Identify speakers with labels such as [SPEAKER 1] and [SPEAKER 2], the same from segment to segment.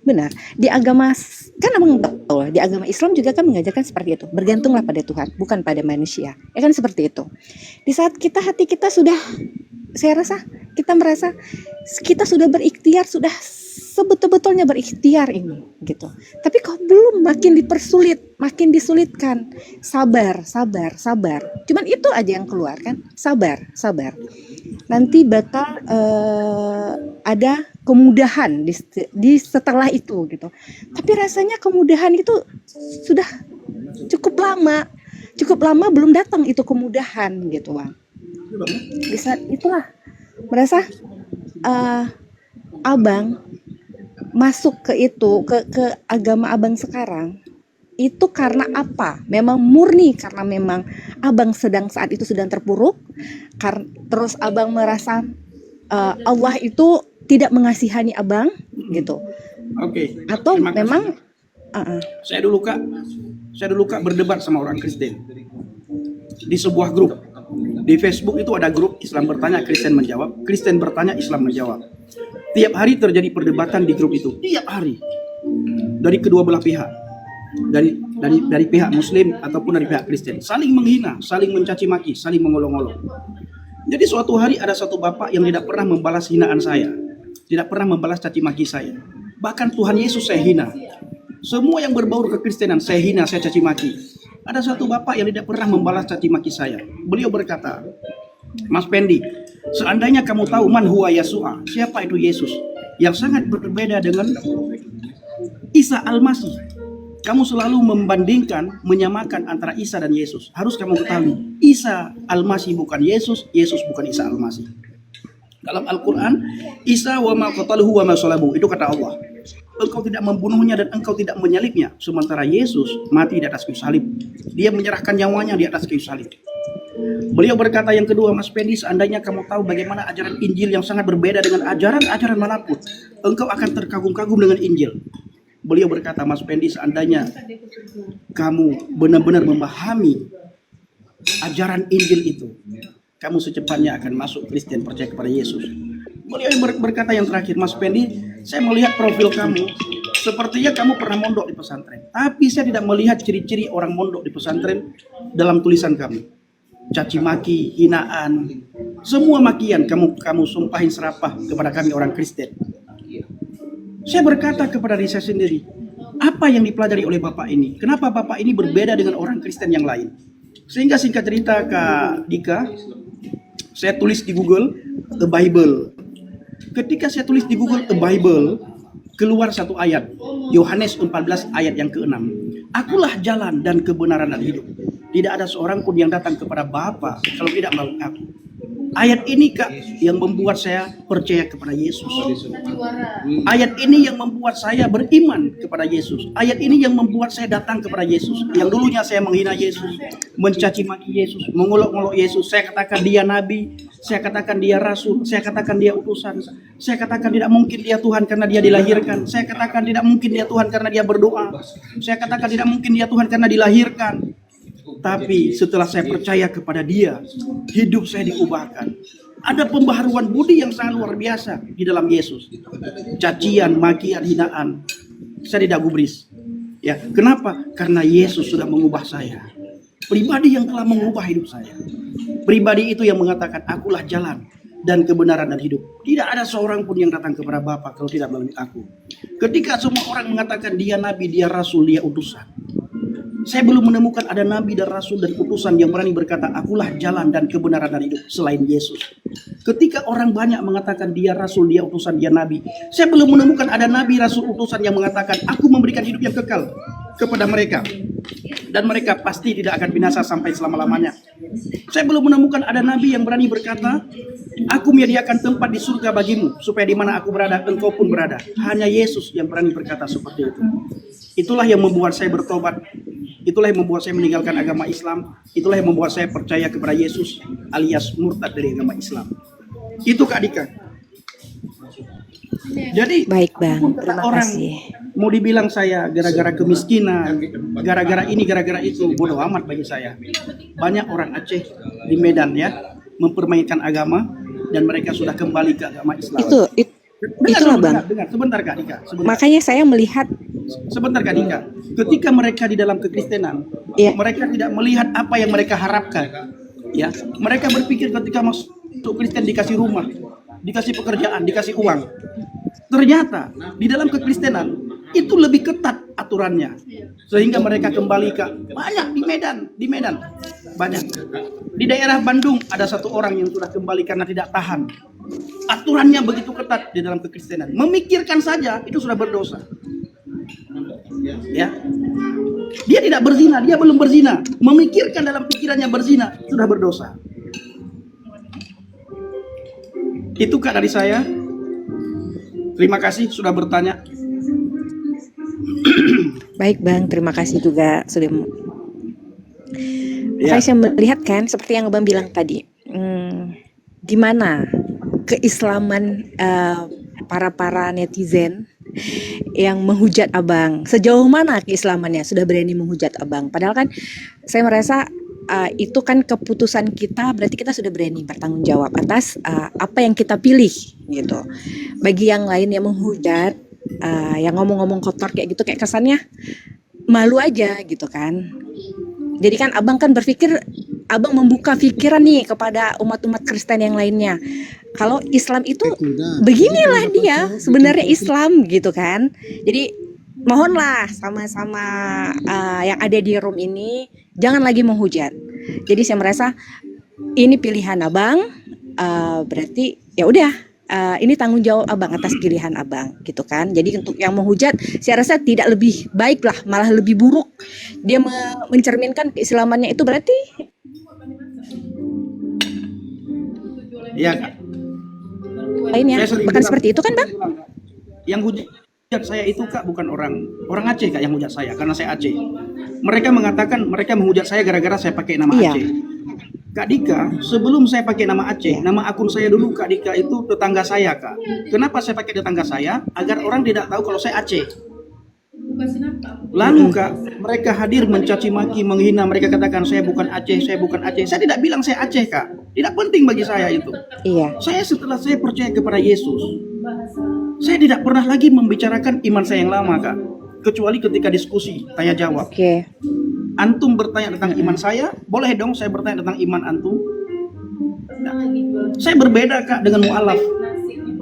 [SPEAKER 1] Benar. Di agama kan abang tahu, di agama Islam juga kan mengajarkan seperti itu. Bergantunglah pada Tuhan, bukan pada manusia. Ya kan seperti itu. Di saat hati kita sudah, saya rasa kita merasa kita sudah berikhtiar, sudah sebetul-betulnya berikhtiar ini gitu. Tapi kok belum, makin dipersulit, makin disulitkan. Sabar, sabar, sabar. Cuman itu aja yang keluar kan. Sabar, sabar. Nanti bakal ada kemudahan di setelah itu gitu. Tapi rasanya kemudahan itu sudah cukup lama belum datang itu kemudahan gitu Bang. Di saat itulah merasa abang masuk ke itu, ke agama abang sekarang itu karena apa? Memang murni karena memang abang saat itu sedang terpuruk, terus abang merasa Allah itu tidak mengasihani abang gitu.
[SPEAKER 2] Oke.
[SPEAKER 1] Atau memang
[SPEAKER 2] saya dulu kak berdebat sama orang Kristen di sebuah grup di Facebook. Itu ada grup Islam bertanya, Kristen menjawab, Kristen bertanya, Islam menjawab. Tiap hari terjadi perdebatan di grup itu, tiap hari, dari kedua belah pihak, dari pihak Muslim ataupun dari pihak Kristen, saling menghina, saling mencaci maki, saling mengolok-olok. Jadi suatu hari ada satu bapak yang tidak pernah membalas hinaan saya, tidak pernah membalas caci maki saya. Bahkan Tuhan Yesus saya hina. Semua yang berbaur kekristenan saya hina, saya caci maki. Ada satu bapak yang tidak pernah membalas caci maki saya. Beliau berkata, Mas Pendi, seandainya kamu tahu man huwa Yesua, siapa itu Yesus, yang sangat berbeda dengan Isa Al-Masih. Kamu selalu membandingkan, menyamakan antara Isa dan Yesus. Harus kamu ketahui, Isa Al-Masih bukan Yesus, Yesus bukan Isa Al-Masih. Dalam Al-Quran, Isa wa ma qataluhu wa ma salabu, itu kata Allah. Engkau tidak membunuhnya dan engkau tidak menyalibnya. Sementara Yesus mati di atas kayu salib. Dia menyerahkan nyawanya di atas kayu salib. Beliau berkata yang kedua, Mas Pendi, seandainya kamu tahu bagaimana ajaran Injil yang sangat berbeda dengan ajaran-ajaran manapun, engkau akan terkagum-kagum dengan Injil. Beliau berkata, Mas Pendi, seandainya kamu benar-benar memahami ajaran Injil itu, kamu secepatnya akan masuk Kristen, percaya kepada Yesus. Beliau berkata yang terakhir, Mas Pendi, saya melihat profil kamu, sepertinya kamu pernah mondok di pesantren. Tapi saya tidak melihat ciri-ciri orang mondok di pesantren dalam tulisan kamu. Caci maki, hinaan, semua makian kamu sumpahin serapah kepada kami orang Kristen. Saya berkata kepada diri saya sendiri, apa yang dipelajari oleh Bapak ini? Kenapa Bapak ini berbeda dengan orang Kristen yang lain? Sehingga singkat cerita Kak Dika, saya tulis di Google A Bible. Ketika saya tulis di Google A Bible, keluar satu ayat, Yohanes 14 ayat yang ke-6. Akulah jalan dan kebenaran dan hidup. Tidak ada seorang pun yang datang kepada Bapa kalau tidak melalui aku. Ayat ini Kak yang membuat saya percaya kepada Yesus. Ayat ini yang membuat saya beriman kepada Yesus. Ayat ini yang membuat saya datang kepada Yesus. Yang dulunya saya menghina Yesus, mencaci maki Yesus, mengolok-olok Yesus. Saya katakan dia nabi, saya katakan dia rasul, saya katakan dia utusan. Saya katakan tidak mungkin dia Tuhan karena dia dilahirkan. Saya katakan tidak mungkin dia Tuhan karena dia berdoa. Saya katakan tidak mungkin dia Tuhan karena dilahirkan. Tapi setelah saya percaya kepada dia, hidup saya diubahkan. Ada pembaharuan budi yang sangat luar biasa di dalam Yesus. Cacian, makian, hinaan, saya tidak gubris. Ya, kenapa? Karena Yesus sudah mengubah saya. Pribadi yang telah mengubah hidup saya. Pribadi itu yang mengatakan, akulah jalan dan kebenaran dan hidup. Tidak ada seorang pun yang datang kepada Bapa kalau tidak melalui aku. Ketika semua orang mengatakan dia nabi, dia rasul, dia utusan, saya belum menemukan ada nabi dan rasul dan utusan yang berani berkata, akulah jalan dan kebenaran dan hidup selain Yesus. Ketika orang banyak mengatakan dia rasul, dia utusan, dia nabi, saya belum menemukan ada nabi, rasul, utusan yang mengatakan, aku memberikan hidup yang kekal kepada mereka. Dan mereka pasti tidak akan binasa sampai selama-lamanya. Saya belum menemukan ada nabi yang berani berkata, aku menyediakan tempat di surga bagimu, supaya di mana aku berada, engkau pun berada. Hanya Yesus yang berani berkata seperti itu. Itulah yang membuat saya bertobat. Itulah yang membuat saya meninggalkan agama Islam. Itulah yang membuat saya percaya kepada Yesus alias murtad dari agama Islam. Itu Kak Dika. Jadi
[SPEAKER 1] baik Bang,
[SPEAKER 2] kata
[SPEAKER 1] terima
[SPEAKER 2] orang
[SPEAKER 1] kasih.
[SPEAKER 2] mau dibilang saya gara-gara kemiskinan, gara-gara ini, gara-gara itu, bodoh amat bagi saya. Banyak orang Aceh di Medan ya mempermainkan agama dan mereka sudah kembali ke agama Islam.
[SPEAKER 1] Itu Itulah Bang.
[SPEAKER 2] dengar. Sebentar Kak Dika, sebentar.
[SPEAKER 1] Makanya saya melihat
[SPEAKER 2] Sebentar Kak Dika. Ketika mereka di dalam kekristenan,
[SPEAKER 1] ya,
[SPEAKER 2] mereka tidak melihat apa yang mereka harapkan. Ya, mereka berpikir ketika masuk Kristen dikasih rumah, dikasih pekerjaan, dikasih uang. Ternyata di dalam kekristenan itu lebih ketat aturannya, sehingga mereka kembali ke banyak di Medan banyak. Di daerah Bandung ada satu orang yang sudah kembali karena tidak tahan. Aturannya begitu ketat di dalam kekristenan. Memikirkan saja itu sudah berdosa. Ya, dia tidak berzina, dia belum berzina. Memikirkan dalam pikirannya berzina sudah berdosa. Itu Kak dari saya. Terima kasih sudah bertanya.
[SPEAKER 1] baik Bang, terima kasih juga sudah.
[SPEAKER 2] Ya.
[SPEAKER 1] Makanya saya melihat kan seperti yang Abang bilang tadi, gimana keislaman para netizen yang menghujat Abang, sejauh mana keislamannya sudah berani menghujat Abang. Padahal kan saya merasa itu kan keputusan kita, berarti kita sudah berani bertanggung jawab atas apa yang kita pilih gitu. Bagi yang lain yang menghujat, yang ngomong-ngomong kotor kayak gitu, kayak kesannya malu aja gitu kan. Jadi kan Abang kan berpikir, Abang membuka pikiran nih kepada umat-umat Kristen yang lainnya. Kalau Islam itu beginilah dia sebenarnya Islam gitu kan. Jadi mohonlah sama-sama yang ada di room ini jangan lagi menghujat. Jadi saya merasa ini pilihan Abang, berarti ya udah, ini tanggung jawab Abang atas pilihan Abang gitu kan. Jadi untuk yang menghujat saya rasa tidak lebih baik lah, malah lebih buruk. Dia mencerminkan keislamannya itu berarti
[SPEAKER 2] Iya Kak.
[SPEAKER 1] lainnya.
[SPEAKER 2] Saya sering
[SPEAKER 1] Bahkan
[SPEAKER 2] bilang-
[SPEAKER 1] seperti itu kan Bang?
[SPEAKER 2] Yang hujat saya itu Kak bukan orang Aceh Kak yang hujat saya karena saya Aceh. Mereka mengatakan mereka menghujat saya gara-gara saya pakai nama
[SPEAKER 1] Iya.
[SPEAKER 2] Aceh. Kak Dika, sebelum saya pakai nama Aceh, nama akun saya dulu Kak Dika itu tetangga saya Kak. Kenapa saya pakai tetangga saya? Agar orang tidak tahu kalau saya Aceh. Lalu Kak, mereka hadir mencaci maki, menghina, mereka katakan saya bukan Aceh, saya bukan Aceh. Saya tidak bilang saya Aceh Kak. Tidak penting bagi saya itu.
[SPEAKER 1] Iya.
[SPEAKER 2] Setelah saya percaya kepada Yesus, saya tidak pernah lagi membicarakan iman saya yang lama Kak. Kecuali ketika diskusi, tanya jawab.
[SPEAKER 1] Oke.
[SPEAKER 2] Antum bertanya tentang iman saya, boleh dong saya bertanya tentang iman antum. Nah, saya berbeda Kak dengan mu'alaf.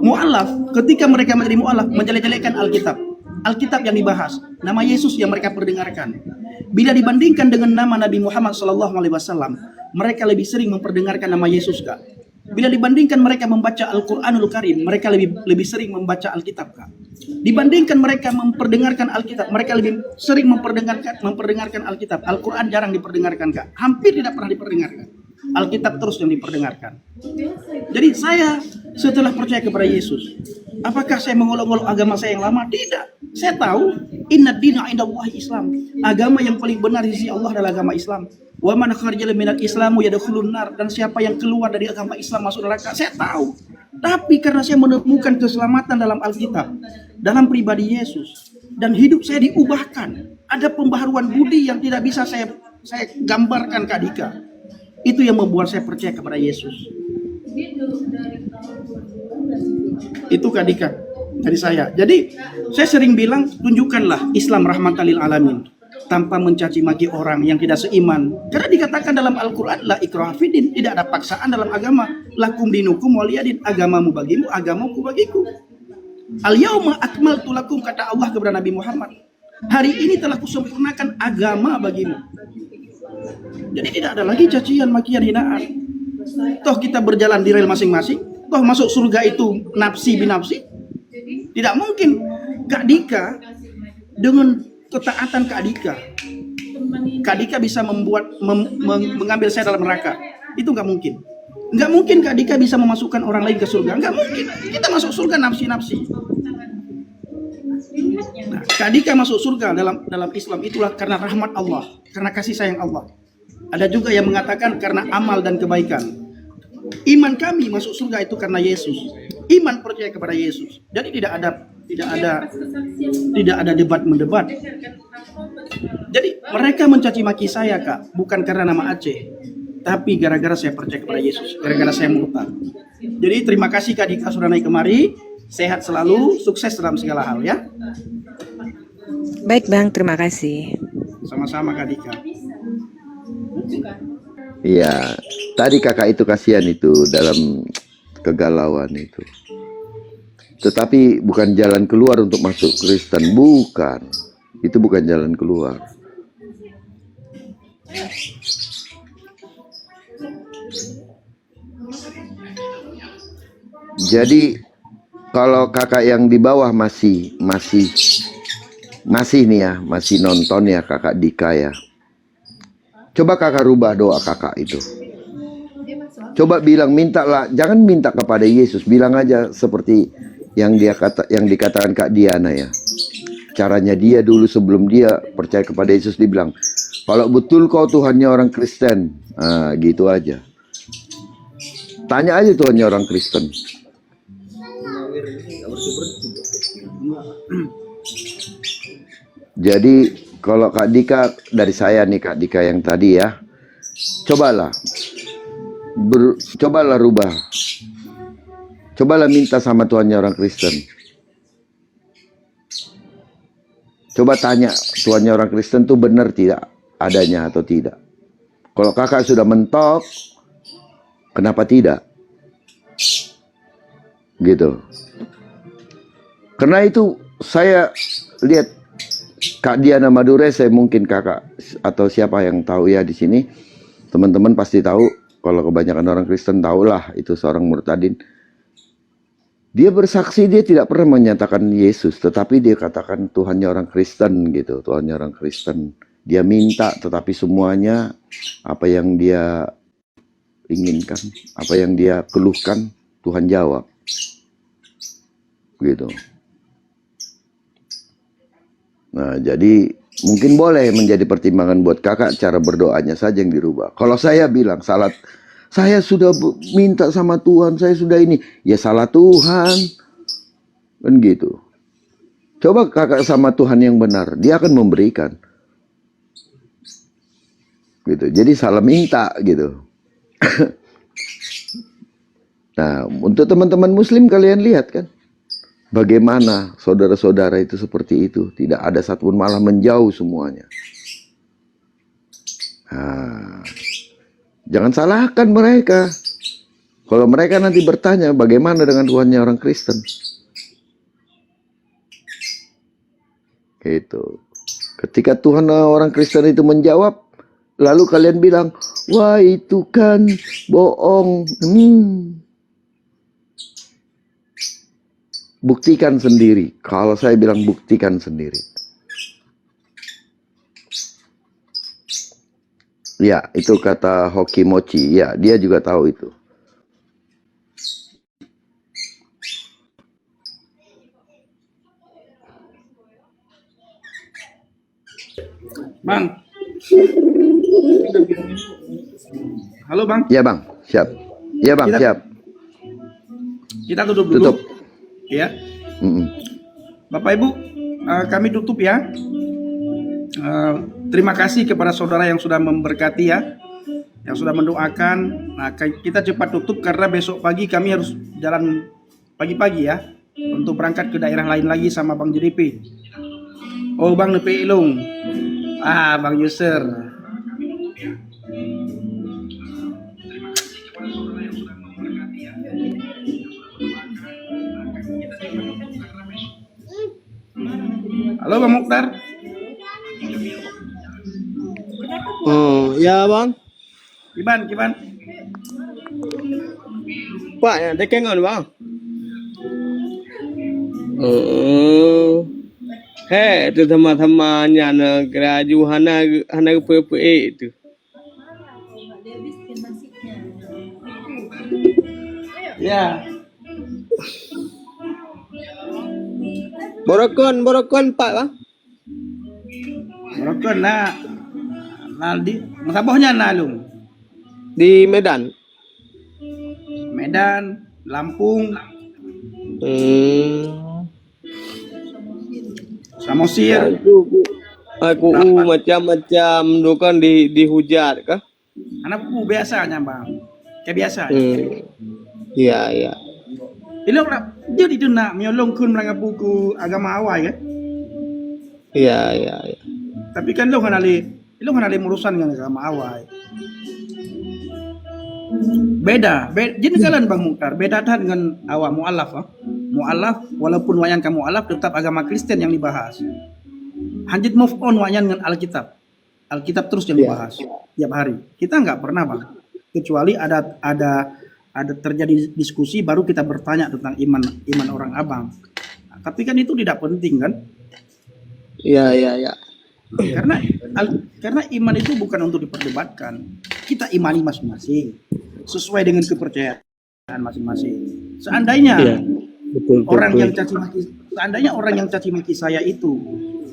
[SPEAKER 2] Mu'alaf, ketika mereka menjadi mu'alaf, menjelek-jelekkan Alkitab. Alkitab yang dibahas, nama Yesus yang mereka perdengarkan. Bila dibandingkan dengan nama Nabi Muhammad SAW, mereka lebih sering memperdengarkan nama Yesus Kak. Bila dibandingkan mereka membaca Al-Quranul Karim, mereka lebih sering membaca Alkitab Kak. Dibandingkan mereka memperdengarkan Alkitab, mereka lebih sering memperdengarkan Alkitab. Al-Quran jarang diperdengarkan Kak, hampir tidak pernah diperdengarkan. Alkitab terus yang diperdengarkan. Jadi saya setelah percaya kepada Yesus, apakah saya mengolok-olok agama saya yang lama? Tidak. Saya tahu inna dina indallahi Islam. Agama yang paling benar di sisi Allah adalah agama Islam. Wa man kharaja minal islamu yadkhulun nar, dan siapa yang keluar dari agama Islam masuk neraka. Saya tahu. Tapi karena saya menemukan keselamatan dalam Alkitab, dalam pribadi Yesus, dan hidup saya diubahkan, ada pembaharuan budi yang tidak bisa saya gambarkan Kak Dika. Itu yang membuat saya percaya kepada Yesus. Itu Kak Dika dari saya. Jadi saya sering bilang, tunjukkanlah Islam rahmatan lil alamin tanpa mencaci maki orang yang tidak seiman. Karena dikatakan dalam Al-Quran, la ikraha fid din, tidak ada paksaan dalam agama. Lakum dinukum waliyadin, agamamu bagimu, agamaku bagiku. Al yauma akmaltu lakum, kata Allah kepada Nabi Muhammad, hari ini telah kusempurnakan agama bagimu. Jadi tidak ada lagi cacian, makian, hinaan. Toh kita berjalan di rel masing-masing. Toh masuk surga itu nafsi binafsi. Tidak mungkin Kak Dika dengan ketaatan Kak Dika bisa mengambil saya dalam neraka. Itu nggak mungkin. Nggak mungkin Kak Dika bisa memasukkan orang lain ke surga. Nggak mungkin. Kita masuk surga nafsi-nafsi. Nah, Kak Dika masuk surga dalam Islam itulah karena rahmat Allah, karena kasih sayang Allah. Ada juga yang mengatakan karena amal dan kebaikan. Iman kami masuk surga itu karena Yesus. Iman percaya kepada Yesus. Jadi tidak ada debat mendebat. Jadi mereka mencaci maki saya Kak, bukan karena nama Aceh, tapi gara-gara saya percaya kepada Yesus, gara-gara saya murtad. Jadi terima kasih Kak Dika sudah naik kemari. Sehat selalu, sukses dalam segala hal ya.
[SPEAKER 1] Baik Bang, terima kasih.
[SPEAKER 2] Sama-sama Kak Dika.
[SPEAKER 3] Iya, tadi kakak itu kasihan itu dalam kegalauan itu. Tetapi bukan jalan keluar untuk masuk Kristen, bukan. Itu bukan jalan keluar. Jadi kalau kakak yang di bawah masih nih ya, masih nonton ya kakak Dika ya. Coba kakak rubah doa kakak itu. Coba bilang, mintalah, jangan minta kepada Yesus, bilang aja seperti yang dikatakan Kak Diana ya. Caranya dia dulu sebelum dia percaya kepada Yesus, dibilang, kalau betul kau Tuhannya orang Kristen, nah, gitu aja. Tanya aja Tuhannya orang Kristen. Jadi kalau Kak Dika, dari saya nih Kak Dika yang tadi ya, cobalah rubah. Cobalah minta sama Tuhannya orang Kristen. Coba tanya Tuhannya orang Kristen tuh benar tidak adanya atau tidak. Kalau kakak sudah mentok, kenapa tidak? Gitu. Karena itu saya lihat Kak Diana Madure, saya mungkin kakak atau siapa yang tahu ya di sini, teman-teman pasti tahu. Kalau kebanyakan orang Kristen tahulah itu seorang murtadin. Dia bersaksi dia tidak pernah menyatakan Yesus, tetapi dia katakan Tuhannya orang Kristen gitu, Tuhannya orang Kristen. Dia minta, tetapi semuanya apa yang dia inginkan, apa yang dia keluhkan, Tuhan jawab. Gitu. Nah, jadi mungkin boleh menjadi pertimbangan buat kakak cara berdoanya saja yang dirubah. Kalau saya bilang salah, saya sudah minta sama Tuhan, saya sudah ini, ya salah Tuhan, kan gitu. Coba kakak sama Tuhan yang benar, dia akan memberikan. Gitu. Jadi salah minta gitu. Nah, untuk teman-teman Muslim kalian lihat kan, bagaimana saudara-saudara itu seperti itu. Tidak ada satupun, malah menjauh semuanya. Nah, jangan salahkan mereka. Kalau mereka nanti bertanya bagaimana dengan Tuhannya orang Kristen. Gitu. Ketika Tuhan orang Kristen itu menjawab, lalu kalian bilang, wah itu kan bohong. Buktikan sendiri. Kalau saya bilang buktikan sendiri. Ya, itu kata Hoki Mochi. Ya, dia juga tahu itu.
[SPEAKER 2] Bang. Halo Bang.
[SPEAKER 3] Ya Bang, siap. Ya Bang, siap.
[SPEAKER 2] Kita tutup dulu.
[SPEAKER 3] Tutup.
[SPEAKER 2] Ya. Bapak Ibu, kami tutup ya. Terima kasih kepada saudara yang sudah memberkati ya, yang sudah mendoakan. Nah, kita cepat tutup karena besok pagi kami harus jalan pagi-pagi ya, untuk berangkat ke daerah lain lagi sama Bang JDP. Oh Bang Nepe Ilung, Bang Yuser. Halo Bang Mukhtar.
[SPEAKER 4] Oh, ya bang.
[SPEAKER 2] Kiban.
[SPEAKER 4] Pak ya, dekengan bang. Itu teman-temannya negeraju hana PPE itu.
[SPEAKER 2] Ya.
[SPEAKER 4] Borokon Pak bang.
[SPEAKER 2] Borokon nah di masabohnya nalung.
[SPEAKER 4] Di Medan.
[SPEAKER 2] Lampung, Samosir.
[SPEAKER 4] Aku macam-macam dukan dihujat kah?
[SPEAKER 2] Anakku biasanya Bang. Kayak biasa.
[SPEAKER 4] Iya.
[SPEAKER 2] Ilung Jadi itu nak menyolong kun melanggar buku agama awal kan.
[SPEAKER 4] Iya, iya, iya.
[SPEAKER 2] Tapi kan lo kan ale urusan dengan agama awal. Beda. Jadi kalian Bang Mukhtar beda dengan awak mualaf. Mualaf walaupun wayan kamu mualaf tetap agama Kristen yang dibahas. Hanjit move on wayan dengan Alkitab. Alkitab terus yang dibahas tiap hari. Kita nggak pernah Bang. Kecuali ada terjadi diskusi baru kita bertanya tentang iman orang abang. Nah, tapi kan itu tidak penting kan?
[SPEAKER 4] Iya, iya, iya.
[SPEAKER 2] Karena iman itu bukan untuk diperdebatkan. Kita imani masing-masing sesuai dengan kepercayaan masing-masing. Seandainya
[SPEAKER 4] Iya. Betul,
[SPEAKER 2] orang
[SPEAKER 4] betul.
[SPEAKER 2] yang orang yang caci maki saya itu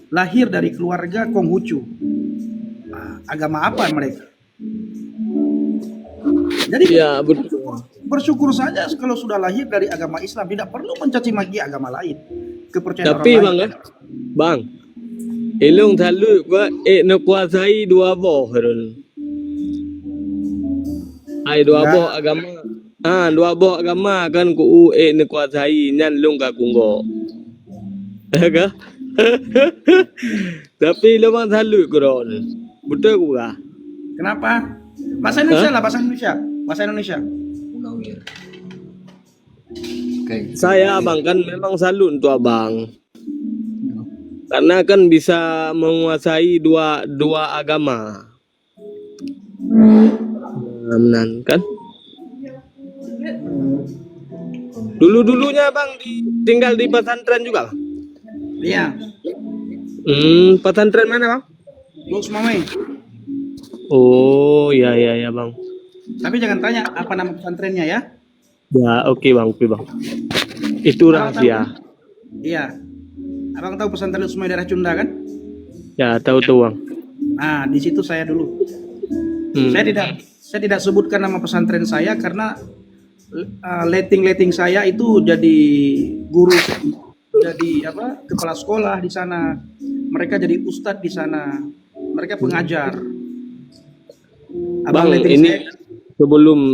[SPEAKER 2] lahir dari keluarga Konghucu, nah, agama apa mereka? Jadi
[SPEAKER 4] Iya, betul.
[SPEAKER 2] bersyukur saja kalau sudah lahir dari agama Islam, tidak perlu mencaci maki agama lain, kepercayaan
[SPEAKER 4] Tapi
[SPEAKER 2] orang
[SPEAKER 4] bang
[SPEAKER 2] lain.
[SPEAKER 4] bang, ilung thalu gua nak kuasai dua boh herun. Ai dua boh agama. Dua boh agama kan ku nak kuasai nyan lung ka kunggo. Aga. Tapi lo bang thalu kron. Betul ku ka?
[SPEAKER 2] Kenapa? Bahasa Indonesia lah, bahasa Indonesia, bahasa Indonesia.
[SPEAKER 4] Saya abang kan memang salut untuk abang. Karena kan bisa menguasai dua agama. Benar kan? Dulunya bang tinggal di pesantren juga.
[SPEAKER 2] Iya,
[SPEAKER 4] Pesantren mana bang?
[SPEAKER 2] Lux Mame.
[SPEAKER 4] Oh iya bang.
[SPEAKER 2] Tapi jangan tanya apa nama pesantrennya ya.
[SPEAKER 4] Ya oke bang. Itu rahasia.
[SPEAKER 2] Iya. Abang tahu pesantren Lux Mame daerah Cunda kan?
[SPEAKER 4] Ya tahu bang.
[SPEAKER 2] Nah, di situ saya dulu. Saya tidak sebutkan nama pesantren saya karena letting saya itu jadi guru, jadi kepala sekolah di sana. Mereka jadi ustadz di sana. Mereka pengajar. Abang
[SPEAKER 4] Bang
[SPEAKER 2] letting
[SPEAKER 4] ini
[SPEAKER 2] saya,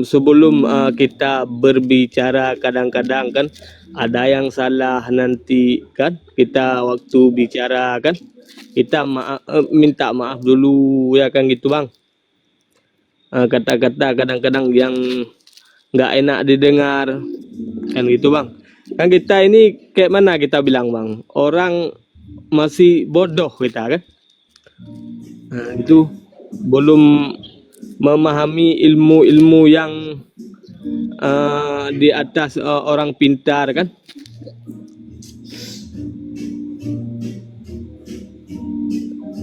[SPEAKER 4] sebelum kita berbicara kadang-kadang kan ada yang salah nanti kan kita waktu bicara kan kita minta maaf dulu ya kan gitu bang. Kata-kata kadang-kadang yang nggak enak didengar kan gitu bang. Kan kita ini kayak mana kita bilang bang, orang masih bodoh kita kan. Nah, itu belum memahami ilmu-ilmu yang di atas orang pintar kan.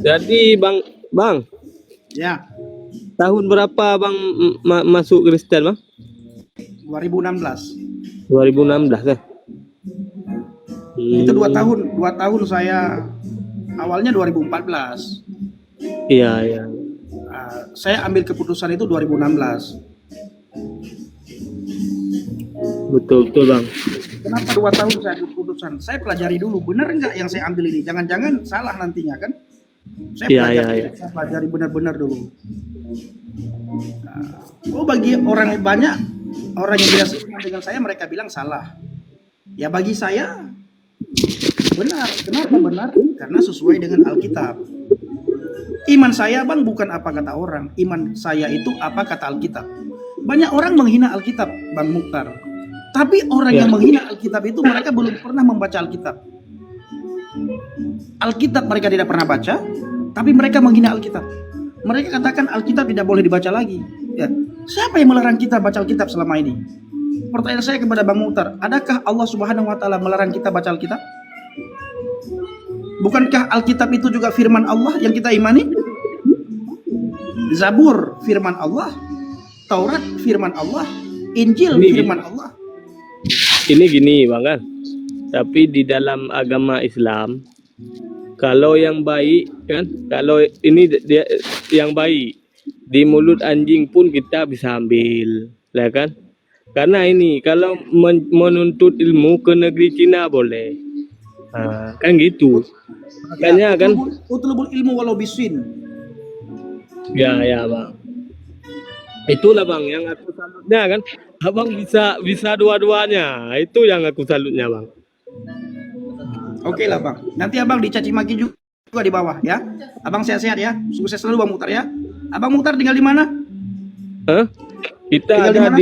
[SPEAKER 4] Jadi bang
[SPEAKER 2] ya,
[SPEAKER 4] tahun berapa bang masuk Kristen bang?
[SPEAKER 2] 2016.
[SPEAKER 4] 2016 kan?
[SPEAKER 2] Itu 2 tahun saya, awalnya 2014.
[SPEAKER 4] Iya.
[SPEAKER 2] Saya ambil keputusan itu 2016.
[SPEAKER 4] Betul bang.
[SPEAKER 2] Kenapa 2 tahun saya ambil keputusan? Saya pelajari dulu, benar nggak yang saya ambil ini? Jangan-jangan salah nantinya kan? Saya pelajari benar-benar dulu. Bagi orang banyak, orang yang biasa dengan saya, mereka bilang salah. Ya bagi saya benar. Kenapa benar? Karena sesuai dengan Alkitab. Iman saya bang bukan apa kata orang. Iman saya itu apa kata Alkitab. Banyak orang menghina Alkitab Bang Mukhtar. Tapi orang yang menghina Alkitab itu mereka belum pernah membaca Alkitab. Alkitab mereka tidak pernah baca, tapi mereka menghina Alkitab. Mereka katakan Alkitab tidak boleh dibaca lagi. Ya. Siapa yang melarang kita baca Alkitab selama ini? Pertanyaan saya kepada Bang Mukhtar, adakah Allah Subhanahu wa taala melarang kita baca Alkitab? Bukankah Alkitab itu juga firman Allah yang kita imani? Zabur firman Allah, Taurat firman Allah, Injil firman Allah.
[SPEAKER 4] Ini gini bang kan, tapi di dalam agama Islam kalau yang baik kan, kalau ini dia yang baik di mulut anjing pun kita bisa ambil, lah kan? Karena ini kalau menuntut ilmu ke negeri Cina boleh, kan gitu. Makanya kan,
[SPEAKER 2] Utlubul ilmu walau bisin.
[SPEAKER 4] ya bang. Itulah bang yang aku salutnya kan. abang bisa dua-duanya. Itu yang aku salutnya bang.
[SPEAKER 2] Oke lah bang. Nanti abang dicaci maki juga di bawah ya. Abang sehat-sehat ya. Sukses selalu Bang Mukhtar ya. Abang Mukhtar tinggal di mana?
[SPEAKER 4] Hah? Kita
[SPEAKER 2] Tinggal di
[SPEAKER 4] ada
[SPEAKER 2] mana?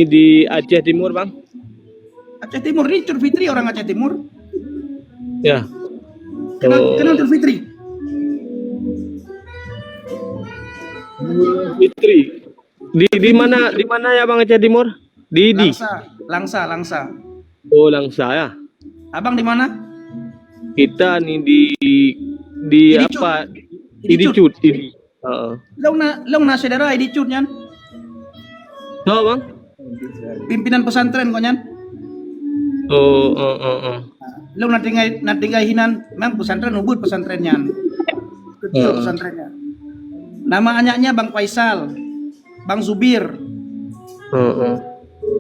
[SPEAKER 4] di Aceh Timur bang.
[SPEAKER 2] Aceh Timur. Ini Tur Fitri orang Aceh Timur.
[SPEAKER 4] Ya.
[SPEAKER 2] Kenal Tur Fitri?
[SPEAKER 4] Fitri. Di mana ya bang Aceh Timur? Di.
[SPEAKER 2] Langsa.
[SPEAKER 4] Oh Langsa ya.
[SPEAKER 2] Abang di mana?
[SPEAKER 4] Kita nih di
[SPEAKER 2] Idicut.
[SPEAKER 4] apa?
[SPEAKER 2] Idicut.
[SPEAKER 4] Ini. Heeh.
[SPEAKER 2] Long na saudara Idicut nyan.
[SPEAKER 4] Tahu bang?
[SPEAKER 2] Pimpinan pesantren kok nyan.
[SPEAKER 4] Oh.
[SPEAKER 2] Long natinggai hinan memang pesantren ubud pesantrennya. Kecil pesantrennya. Nama anaknya Bang Faisal, Bang Zubir.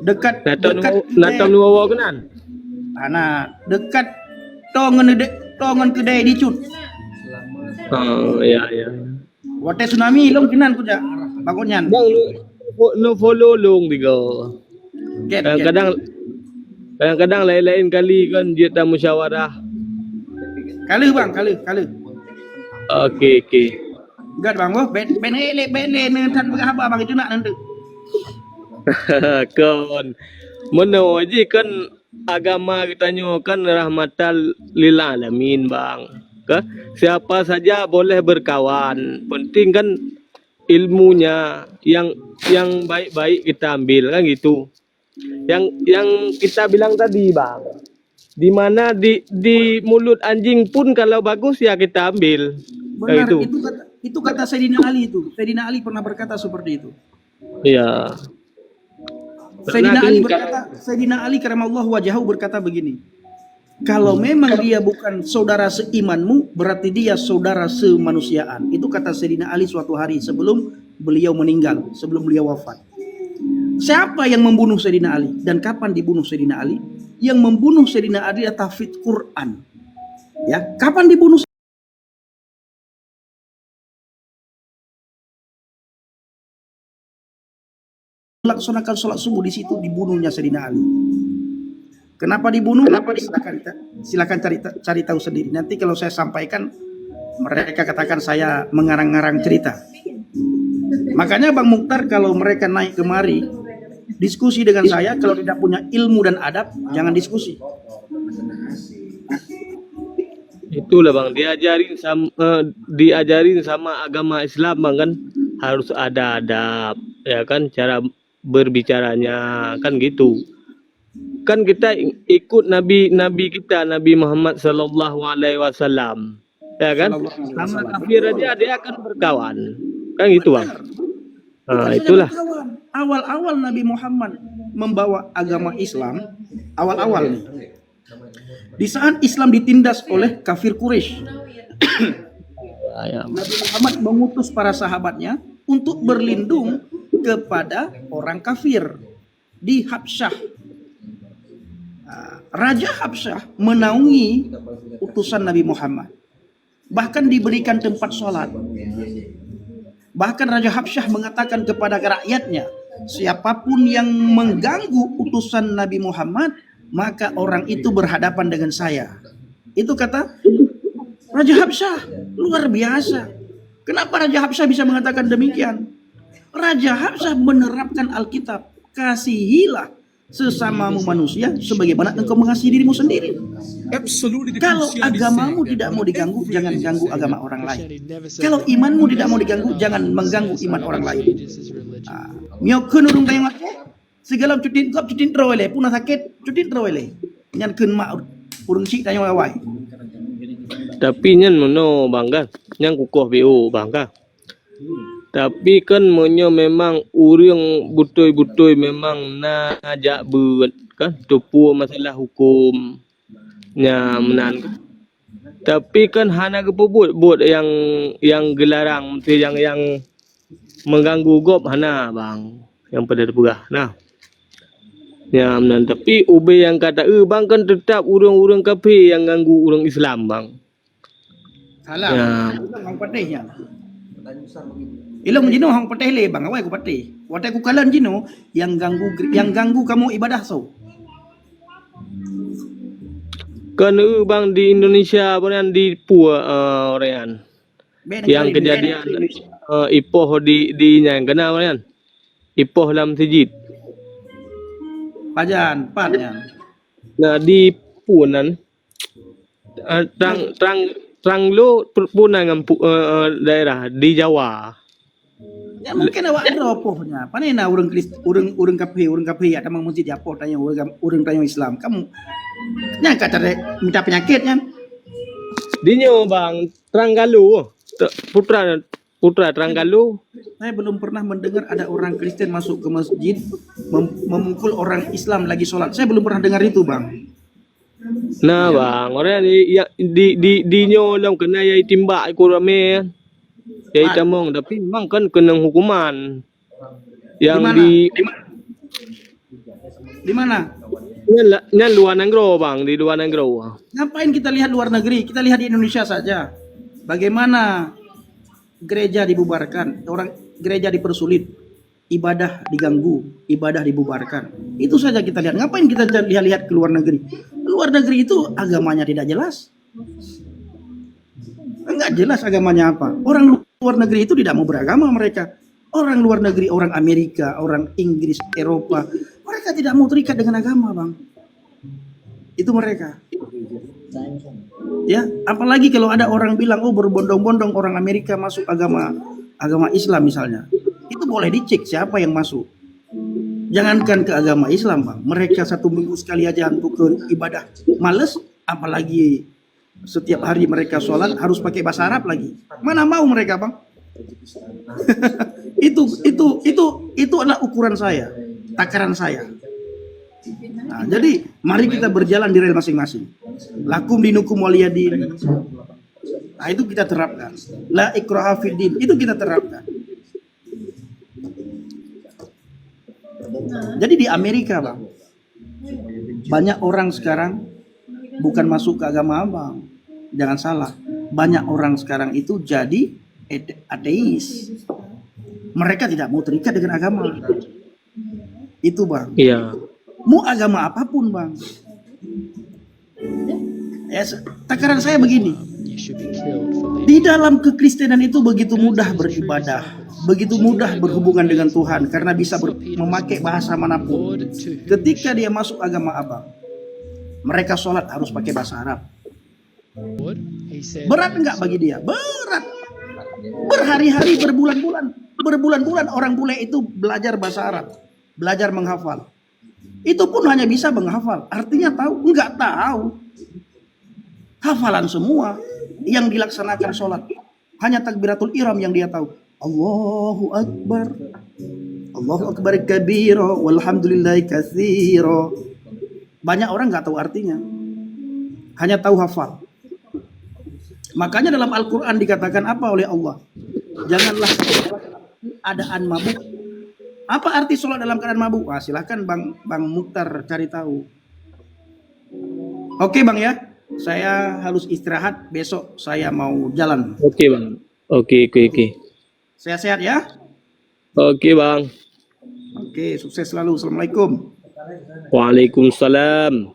[SPEAKER 2] Dekat
[SPEAKER 4] Natang nuwawa kenan.
[SPEAKER 2] dekat tongen kedai Idicut.
[SPEAKER 4] Ya.
[SPEAKER 2] Wate tsunami long kinan kuja. Bangun nyan.
[SPEAKER 4] Bang lu follow long tiga.
[SPEAKER 2] Get.
[SPEAKER 4] Kadang-kadang lain-lain kali kan dia dah musyawarah.
[SPEAKER 2] Kali bang.
[SPEAKER 4] Okey.
[SPEAKER 2] Gad bang, ben nentan berapa bang itu nak nanti.
[SPEAKER 4] Kon Mono aja kan agama kitanya kan rahmatan lil alamin bang. Siapa saja boleh berkawan. Penting kan ilmunya yang baik-baik kita ambil kan gitu. Yang kita bilang tadi bang. Di mana di mulut anjing pun kalau bagus ya kita ambil.
[SPEAKER 2] Benar,
[SPEAKER 4] Itu.
[SPEAKER 2] itu kata Sayyidina Ali itu. Sayyidina Ali pernah berkata seperti itu.
[SPEAKER 4] Iya.
[SPEAKER 2] Sayyidina Ali karamallahu wajahu berkata begini. Kalau memang dia bukan saudara seimanmu, berarti dia saudara semanusiaan. Itu kata Sayyidina Ali suatu hari sebelum beliau meninggal, sebelum beliau wafat. Siapa yang membunuh Sayyidina Ali dan kapan dibunuh Sayyidina Ali? Yang membunuh Sayyidina Ali adalah tahfidz Quran. Ya, kapan dibunuh? Melaksanakan sholat subuh di situ dibunuhnya Sayyidina Ali. Kenapa dibunuh? Silakan cari tahu sendiri. Nanti kalau saya sampaikan mereka katakan saya mengarang-ngarang cerita. Makanya Bang Mukhtar kalau mereka naik kemari diskusi dengan saya, kalau tidak punya ilmu dan adab jangan diskusi.
[SPEAKER 4] Itulah bang, diajarin sama agama Islam bang kan harus ada adab ya kan, cara berbicaranya kan gitu. Kan kita ikut nabi kita Nabi Muhammad sallallahu alaihi wasallam ya kan, sama kafir aja dia akan berkawan kan gitu bang. Nah, itulah
[SPEAKER 2] Awal-awal Nabi Muhammad membawa agama Islam, awal-awal nih. Di saat Islam ditindas oleh kafir Quraisy, Nabi Muhammad mengutus para sahabatnya untuk berlindung kepada orang kafir di Habsyah. Raja Habsyah menaungi utusan Nabi Muhammad. Bahkan diberikan tempat sholat. Bahkan Raja Habsyah mengatakan kepada rakyatnya, siapapun yang mengganggu utusan Nabi Muhammad, maka orang itu berhadapan dengan saya. Itu kata Raja Habsyah. Luar biasa. Kenapa Raja Habsyah bisa mengatakan demikian? Raja Habsyah menerapkan Alkitab. Kasihilah sesamamu manusia sebagaimana engkau mengasihi dirimu sendiri. Kalau agamamu tidak mau diganggu, jangan ganggu agama orang lain. Kalau imanmu tidak mau diganggu, jangan mengganggu iman orang lain. Miokun urung tayang segala cutin teroleh, punah sakit cutin teroleh. Nyan kun mak urung cik tayang awai.
[SPEAKER 4] Tapi nyan mono bangga, nyan kukuh BO bangga. Tapi kan menyo memang urang butoi memang najak buat kan tupu masalah hukum nya menan kan. Tapi kan hana kepubut yang gelarang yang mengganggu gop hana bang yang pada terpegah. Nah. Ya menan, tapi ube yang kata bang kan tetap urang kafir yang ganggu urang Islam bang.
[SPEAKER 2] Salah.
[SPEAKER 4] Ya.
[SPEAKER 2] Bang padehnya. Ilong jino hang patele bang, awai ku pate. Watai ku kalan jino yang ganggu kamu ibadah so.
[SPEAKER 4] Kan bang di Indonesia orang di Pua orang yang kejadian ipoh di yang kena orang ipoh dalam masjid.
[SPEAKER 2] Pajan, patnya.
[SPEAKER 4] Nah di Punan terang lu Punan daerah di Jawa.
[SPEAKER 2] Ya mungkin awak ada opohnya. Panena urang kafe ada mang masjid apa tanya urang tanya Islam. Kamu nyangka cara minta penyakitnya.
[SPEAKER 4] Dinyo bang Teranggalu putra Teranggalu.
[SPEAKER 2] Saya belum pernah mendengar ada orang Kristen masuk ke masjid memukul orang Islam lagi sholat. Saya belum pernah dengar itu, bang.
[SPEAKER 4] Nah bang orang di nyo dalam kena yai timbak ikut rame. Yai tamong tapi memang kan kena hukuman yang
[SPEAKER 2] di mana?
[SPEAKER 4] Ini luar negeri bang, di luar negeri.
[SPEAKER 2] Ngapain kita lihat luar negeri? Kita lihat di Indonesia saja. Bagaimana gereja dibubarkan, orang gereja dipersulit, ibadah diganggu, ibadah dibubarkan. Itu saja kita lihat. Ngapain kita lihat ke luar negeri? Luar negeri itu agamanya tidak jelas. Enggak jelas agamanya apa. Orang luar negeri itu tidak mau beragama mereka. Orang luar negeri, orang Amerika, orang Inggris, Eropa, mereka tidak mau terikat dengan agama, bang. Itu mereka. Ya, apalagi kalau ada orang bilang, oh berbondong-bondong orang Amerika masuk agama Islam misalnya. Itu boleh dicek siapa yang masuk. Jangankan ke agama Islam, bang. Mereka 1 minggu sekali aja untuk ke ibadah. Males, apalagi setiap hari mereka sholat harus pakai bahasa Arab lagi. Mana mau mereka, bang? itu adalah ukuran saya, takaran saya. Nah, jadi mari kita berjalan di rel masing-masing. Lakum dinukum waliyadin. Nah, itu kita terapkan. La ikraha fiddin, itu kita terapkan. Jadi di Amerika, bang, banyak orang sekarang bukan masuk ke agama, bang. Jangan salah. Banyak orang sekarang itu jadi ateis. Mereka tidak mau terikat dengan agama. Itu, bang.
[SPEAKER 4] Iya.
[SPEAKER 2] Mau agama apapun, bang. Ya, takaran saya begini. Di dalam kekristenan itu begitu mudah beribadah, begitu mudah berhubungan dengan Tuhan karena bisa memakai bahasa manapun. Ketika dia masuk agama abang, mereka sholat harus pakai bahasa Arab. Berat enggak bagi dia? Berat. Berhari-hari, berbulan-bulan orang bule itu belajar bahasa Arab, belajar menghafal. Itu pun hanya bisa menghafal. Artinya tahu? Enggak tahu. Hafalan semua yang dilaksanakan sholat. Hanya takbiratul ihram yang dia tahu. Allahu Akbar. Allahu Akbar kabira. Walhamdulillahi katsira. Banyak orang enggak tahu artinya. Hanya tahu hafal. Makanya dalam Al-Quran dikatakan apa oleh Allah? Janganlah keadaan mabuk. Apa arti sholat dalam keadaan mabuk? Wah, silakan Bang Mukhtar cari tahu. Oke, Bang ya. Saya harus istirahat. Besok saya mau jalan.
[SPEAKER 4] Oke, bang. Oke.
[SPEAKER 2] Sehat-sehat ya.
[SPEAKER 4] Oke, bang.
[SPEAKER 2] Oke, sukses selalu. Assalamualaikum.
[SPEAKER 4] Waalaikumsalam.